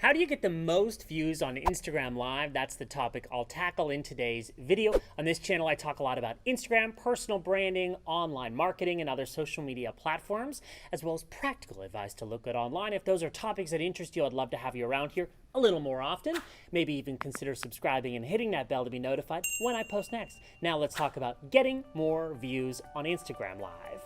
How do you get the most views on Instagram Live? That's the topic I'll tackle in today's video. On this channel, I talk a lot about Instagram, personal branding, online marketing, and other social media platforms, as well as practical advice to look good online. If those are topics that interest you, I'd love to have you around here a little more often. Maybe even consider subscribing and hitting that bell to be notified when I post next. Now let's talk about getting more views on Instagram Live.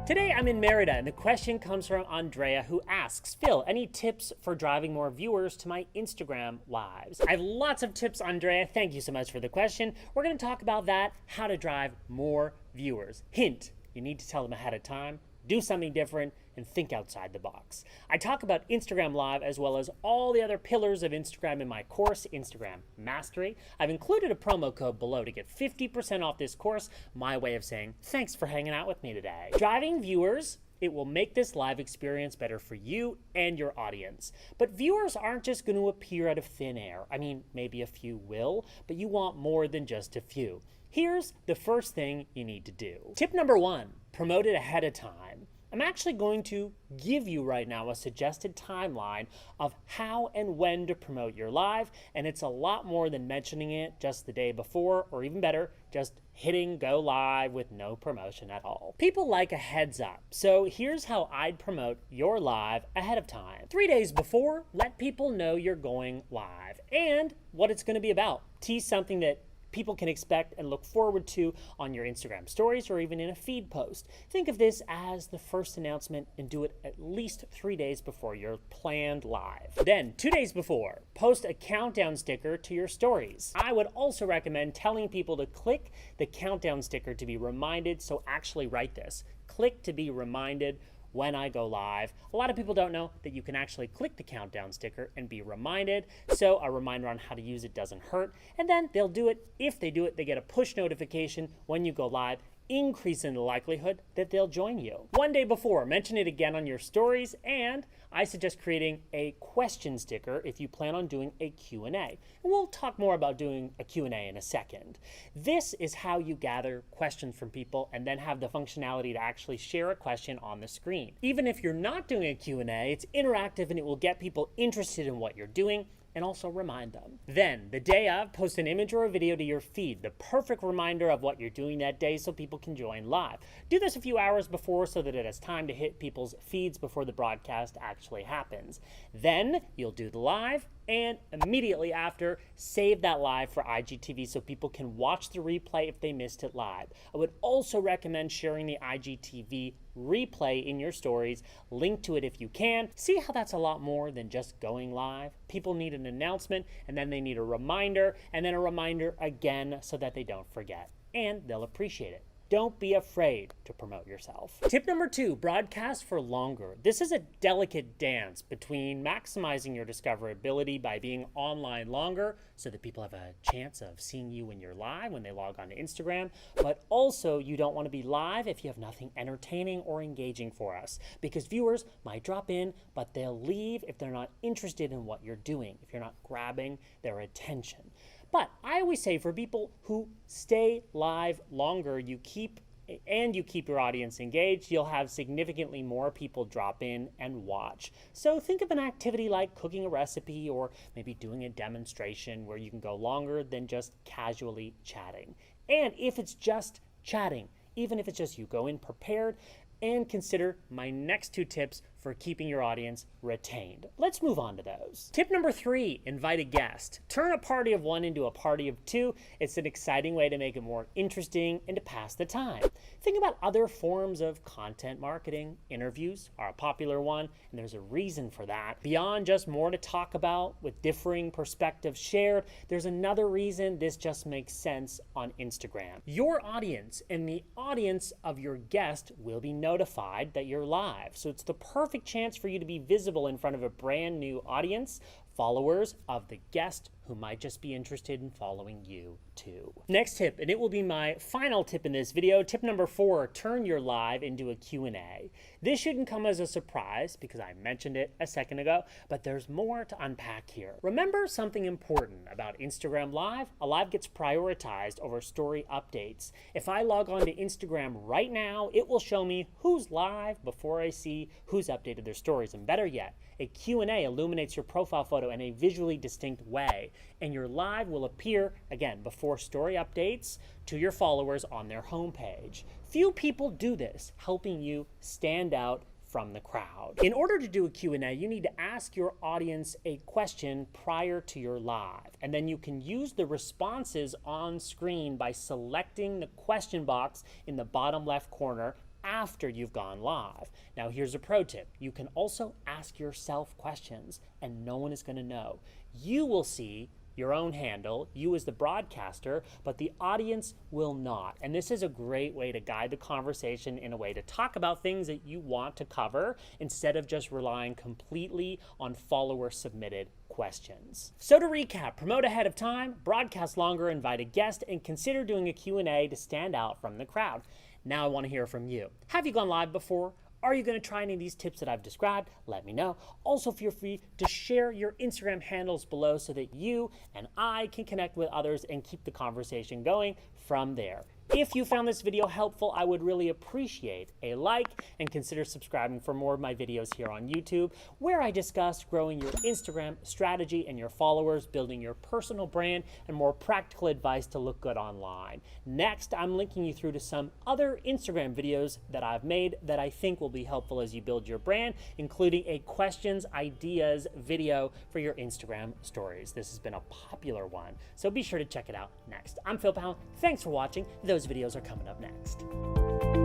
Today I'm in Merida, and the question comes from Andrea, who asks, Phil, any tips for driving more viewers to my Instagram Lives? I have lots of tips, Andrea. Thank you so much for the question. We're going to talk about that, how to drive more viewers. Hint, you need to tell them ahead of time, do something different, and think outside the box. I talk about Instagram Live as well as all the other pillars of Instagram in my course, Instagram Mastery. I've included a promo code below to get 50% off this course, my way of saying thanks for hanging out with me today. Driving viewers, it will make this live experience better for you and your audience. But viewers aren't just going to appear out of thin air. I mean, maybe a few will, but you want more than just a few. Here's the first thing you need to do. Tip number 1, promote it ahead of time. I'm actually going to give you right now a suggested timeline of how and when to promote your live, and it's a lot more than mentioning it just the day before, or even better, just hitting go live with no promotion at all. People like a heads up, so here's how I'd promote your live ahead of time. 3 days before, let people know you're going live and what it's going to be about. Tease something that people can expect and look forward to on your Instagram stories or even in a feed post. Think of this as the first announcement and do it at least 3 days before your planned live. Then 2 days before, post a countdown sticker to your stories. I would also recommend telling people to click the countdown sticker to be reminded, so actually write this. Click to be reminded when I go live. A lot of people don't know that you can actually click the countdown sticker and be reminded, so a reminder on how to use it doesn't hurt, and then they'll do it. If they do it, they get a push notification when you go live, increasing the likelihood that they'll join you. 1 day before, mention it again on your stories, and I suggest creating a question sticker if you plan on doing a Q&A. And we'll talk more about doing a Q&A in a second. This is how you gather questions from people and then have the functionality to actually share a question on the screen. Even if you're not doing a Q&A, it's interactive and it will get people interested in what you're doing and also remind them. Then, the day of, post an image or a video to your feed, the perfect reminder of what you're doing that day so people can join live. Do this a few hours before so that it has time to hit people's feeds before the broadcast actually happens. Then, you'll do the live, and immediately after, save that live for IGTV so people can watch the replay if they missed it live. I would also recommend sharing the IGTV replay in your stories. Link to it if you can. See how that's a lot more than just going live? People need an announcement, and then they need a reminder, and then a reminder again so that they don't forget. And they'll appreciate it. Don't be afraid to promote yourself. Tip number 2, broadcast for longer. This is a delicate dance between maximizing your discoverability by being online longer so that people have a chance of seeing you when you're live, when they log on to Instagram, but also you don't want to be live if you have nothing entertaining or engaging for us, because viewers might drop in, but they'll leave if they're not interested in what you're doing, if you're not grabbing their attention. But I always say for people who stay live longer, you keep your audience engaged, you'll have significantly more people drop in and watch. So think of an activity like cooking a recipe or maybe doing a demonstration where you can go longer than just casually chatting. And if it's just chatting, even if it's just you go in prepared, and consider my next 2 tips for keeping your audience retained. Let's move on to those. Tip number 3, invite a guest. Turn a party of 1 into a party of 2. It's an exciting way to make it more interesting and to pass the time. Think about other forms of content marketing. Interviews are a popular one, and there's a reason for that. Beyond just more to talk about with differing perspectives shared, there's another reason this just makes sense on Instagram. Your audience and the audience of your guest will be notified that you're live. So it's the perfect chance for you to be visible in front of a brand new audience, followers of the guest who might just be interested in following you too. Next tip, and it will be my final tip in this video, tip number 4, turn your live into a Q&A. This shouldn't come as a surprise because I mentioned it a second ago, but there's more to unpack here. Remember something important about Instagram Live? A live gets prioritized over story updates. If I log on to Instagram right now, it will show me who's live before I see who's updated their stories. And better yet, a Q&A illuminates your profile photo in a visually distinct way, and your live will appear, again, before story updates to your followers on their homepage. Few people do this, helping you stand out from the crowd. In order to do a Q&A, you need to ask your audience a question prior to your live, and then you can use the responses on screen by selecting the question box in the bottom left corner after you've gone live. Now here's a pro tip. You can also ask yourself questions and no one is going to know. You will see your own handle, you as the broadcaster, but the audience will not. And this is a great way to guide the conversation in a way to talk about things that you want to cover instead of just relying completely on follower-submitted questions. So to recap, promote ahead of time, broadcast longer, invite a guest, and consider doing a Q&A to stand out from the crowd. Now I want to hear from you. Have you gone live before? Are you going to try any of these tips that I've described? Let me know. Also, feel free to share your Instagram handles below so that you and I can connect with others and keep the conversation going from there. If you found this video helpful, I would really appreciate a like and consider subscribing for more of my videos here on YouTube, where I discuss growing your Instagram strategy and your followers, building your personal brand, and more practical advice to look good online. Next, I'm linking you through to some other Instagram videos that I've made that I think will be helpful as you build your brand, including a questions, ideas video for your Instagram stories. This has been a popular one, so be sure to check it out next. I'm Pallen. Thanks for watching. Those videos are coming up next.